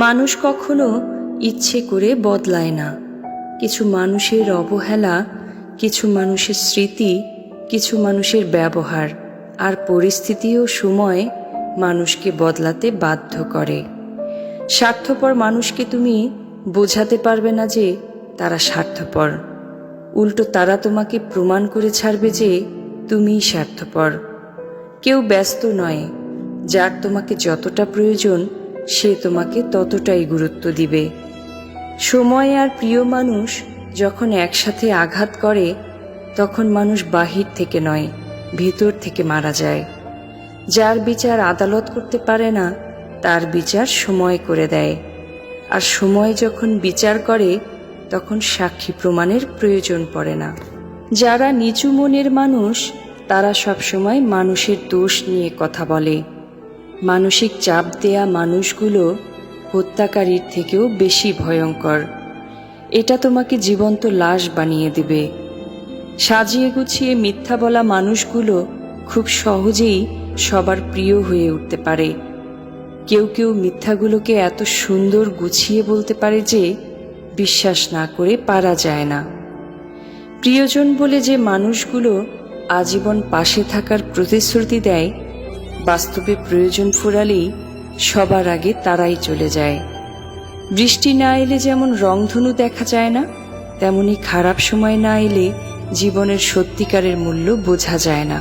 মানুষ কখনো ইচ্ছে করে বদলায় না। কিছু মানুষের অবহেলা, কিছু মানুষের স্মৃতি, কিছু মানুষের ব্যবহার আর পরিস্থিতি ও সময় মানুষকে বদলাতে বাধ্য করে। স্বার্থপর মানুষকে তুমি বোঝাতে পারবে না যে তারা স্বার্থপর, উল্টো তারা তোমাকে প্রমাণ করে ছাড়বে যে তুমিই স্বার্থপর। কেউ ব্যস্ত নয়, যার তোমাকে যতটা প্রয়োজন সে তোমাকে ততটাই গুরুত্ব দিবে। সময় আর প্রিয় মানুষ যখন একসাথে আঘাত করে তখন মানুষ বাহির থেকে নয়, ভিতর থেকে মারা যায়। যার বিচার আদালত করতে পারে না তার বিচার সময় করে দেয়, আর সময় যখন বিচার করে তখন সাক্ষী প্রমাণের প্রয়োজন পড়ে না। যারা নিচু মনের মানুষ তারা সবসময় মানুষের দোষ নিয়ে কথা বলে। মানসিক চাপ দেয়া মানুষগুলো হত্যাকারীর থেকেও বেশি ভয়ঙ্কর। এটা তোমাকে জীবন্ত লাশ বানিয়ে দেবে। সাজিয়ে গুছিয়ে মিথ্যা বলা মানুষগুলো খুব সহজেই সবার প্রিয় হয়ে উঠতে পারে। কেউ কেউ মিথ্যাগুলোকে এত সুন্দর গুছিয়ে বলতে পারে যে বিশ্বাস না করে পারা যায় না। প্রিয়জন বলে যে মানুষগুলো আজীবন পাশে থাকার প্রতিশ্রুতি দেয়, বাস্তবে প্রয়োজন ফুরালেই সবার আগে তারাই চলে যায়। বৃষ্টি না এলে যেমন রংধনু দেখা যায় না, তেমনি খারাপ সময় না এলে জীবনের সত্যিকারের মূল্য বোঝা যায় না।